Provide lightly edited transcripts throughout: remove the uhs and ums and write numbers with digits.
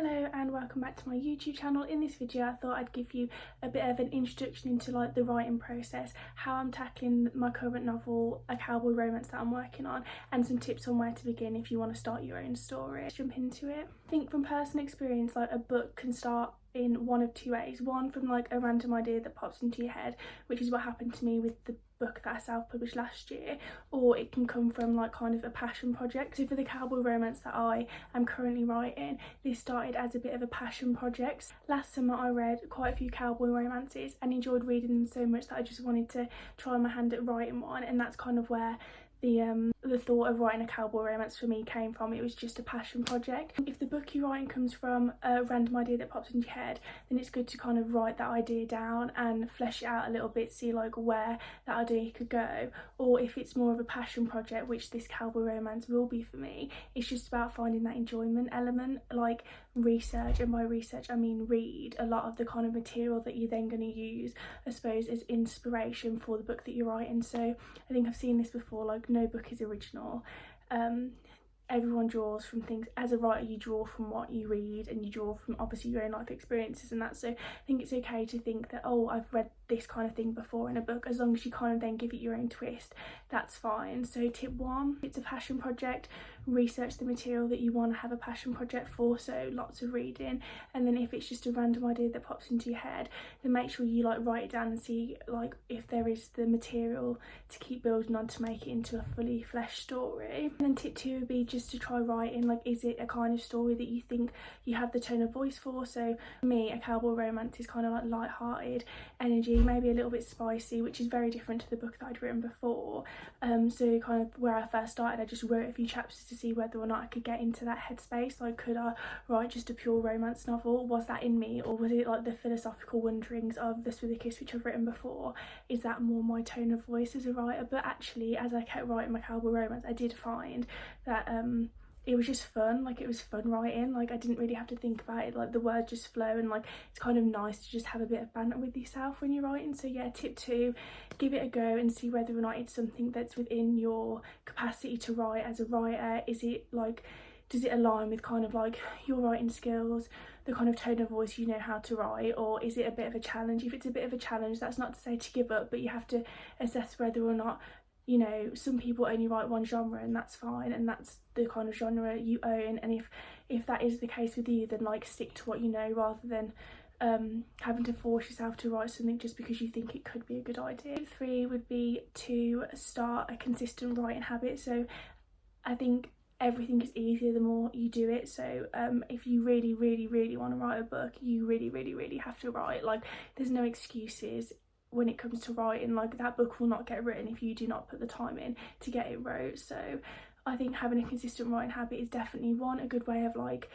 Hello and welcome back to my YouTube channel. In this video I thought I'd give you a bit of an introduction into like the writing process, how I'm tackling my current novel, a cowboy romance that I'm working on, and some tips on where to begin if you want to start your own story. Let's jump into it. I think from personal experience, like a book can start in one of two ways. One, from like a random idea that pops into your head, which is what happened to me with the book that I self-published last year, or it can come from like kind of a passion project. So for the cowboy romance that I am currently writing, this started as a bit of a passion project. Last summer I read quite a few cowboy romances and enjoyed reading them so much that I just wanted to try my hand at writing one, and that's kind of where the thought of writing a cowboy romance for me came from. It was just a passion project. If the book you're writing comes from a random idea that pops into your head, then it's good to kind of write that idea down and flesh it out a little bit, see like where that idea could go. Or if it's more of a passion project, which this cowboy romance will be for me, it's just about finding that enjoyment element, like research, and by research I mean read a lot of the kind of material that you're then going to use, I suppose, as inspiration for the book that you're writing. So I think I've seen this before, like no book is original. Everyone draws from things. As a writer, you draw from what you read, and you draw from obviously your own life experiences and that. So I think it's okay to think that, oh, I've read this kind of thing before in a book, as long as you kind of then give it your own twist, that's fine. So tip one, it's a passion project. Research the material that you want to have a passion project for, so lots of reading. And then if it's just a random idea that pops into your head, then make sure you like write it down and see like if there is the material to keep building on to make it into a fully fleshed story. And then tip two would be just to try writing, like, is it a kind of story that you think you have the tone of voice for? So for me, a cowboy romance is kind of like light-hearted energy, maybe a little bit spicy, which is very different to the book that I'd written before. So kind of where I first started, I just wrote a few chapters to see whether or not I could get into that headspace. Like, could I write just a pure romance novel? Was that in me? Or was it like the philosophical wonderings of This With a Kiss, which I've written before? Is that more my tone of voice as a writer? But actually, as I kept writing my cowboy romance, I did find that it was just fun. Like, it was fun writing. Like, I didn't really have to think about it. Like, the words just flow, and like it's kind of nice to just have a bit of banter with yourself when you're writing. So yeah, tip two, give it a go and see whether or not it's something that's within your capacity to write as a writer. Is it like, does it align with kind of like your writing skills, the kind of tone of voice you know how to write? Or is it a bit of a challenge? If it's a bit of a challenge, that's not to say to give up, but you have to assess whether or not, you know, some people only write one genre, and that's fine, and that's the kind of genre you own. And if that is the case with you, then like stick to what you know, rather than having to force yourself to write something just because you think it could be a good idea. Tip three would be to start a consistent writing habit. So I think everything is easier the more you do it. So if you really want to write a book, you really have to write. Like, there's no excuses when it comes to writing. Like, that book will not get written if you do not put the time in to get it wrote. So I think having a consistent writing habit is definitely one, a good way of like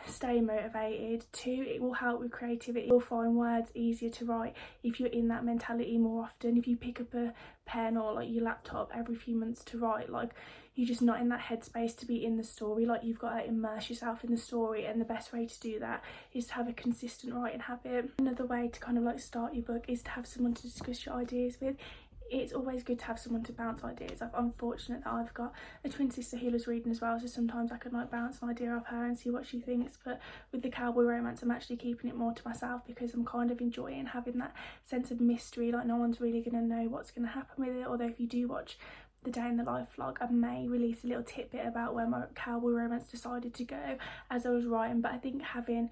stay motivated. Two, it will help with creativity. You'll find words easier to write if you're in that mentality more often. If you pick up a pen or like your laptop every few months to write, like, you're just not in that headspace to be in the story. Like, you've got to immerse yourself in the story, and the best way to do that is to have a consistent writing habit. Another way to kind of like start your book is to have someone to discuss your ideas with. It's always good to have someone to bounce ideas off. I'm fortunate that I've got a twin sister who loves reading as well, so sometimes I can like bounce an idea off her and see what she thinks. But with the cowboy romance, I'm actually keeping it more to myself, because I'm kind of enjoying having that sense of mystery. Like, no one's really going to know what's going to happen with it. Although if you do watch the day in the life vlog, I may release a little tidbit about where my cowboy romance decided to go as I was writing. But I think having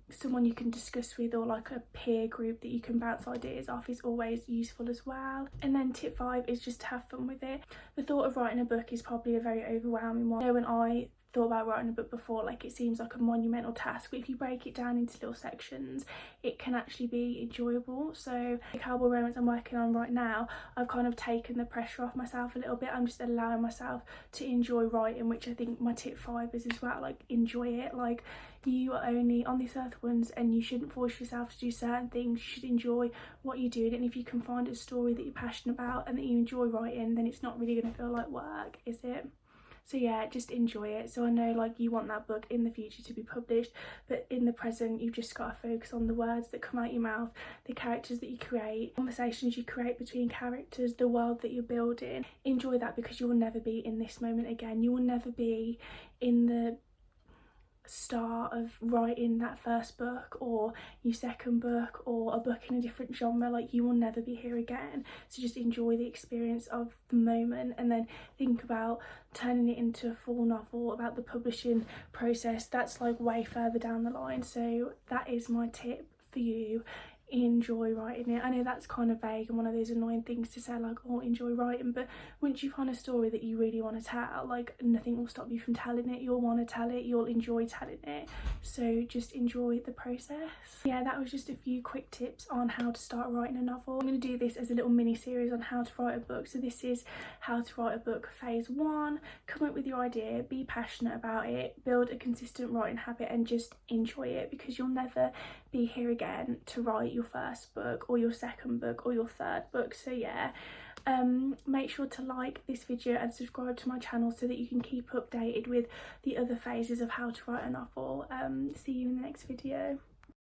someone you can discuss with, or like a peer group that you can bounce ideas off, is always useful as well. And then tip five is just to have fun with it. The thought of writing a book is probably a very overwhelming one. You know, when I thought about writing a book before, like, it seems like a monumental task, but if you break it down into little sections, it can actually be enjoyable. So the cowboy romance I'm working on right now, I've kind of taken the pressure off myself a little bit. I'm just allowing myself to enjoy writing, which I think my tip five is as well. Like, enjoy it. Like, you are only on this earth once, and you shouldn't force yourself to do certain things. You should enjoy what you do, and if you can find a story that you're passionate about and that you enjoy writing, then it's not really going to feel like work, is it? So yeah, just enjoy it. So I know like you want that book in the future to be published, but in the present you've just got to focus on the words that come out your mouth, the characters that you create, conversations you create between characters, the world that you're building. Enjoy that, because you will never be in this moment again. You will never be in the start of writing that first book or your second book or a book in a different genre, like you will never be here again. So just enjoy the experience of the moment, and then think about turning it into a full novel, about the publishing process. That's like way further down the line. So that is my tip for you. Enjoy writing it. I know that's kind of vague and one of those annoying things to say, like, oh, enjoy writing, but once you find a story that you really want to tell, like, nothing will stop you from telling it. You'll want to tell it, you'll enjoy telling it, so just enjoy the process. Yeah, that was just a few quick tips on how to start writing a novel. I'm going to do this as a little mini series on how to write a book. So this is how to write a book phase 1. Come up with your idea, be passionate about it, build a consistent writing habit, and just enjoy it, because you'll never be here again to write your first book or your second book or your third book. So yeah, make sure to like this video and subscribe to my channel so that you can keep updated with the other phases of how to write a novel. See you in the next video.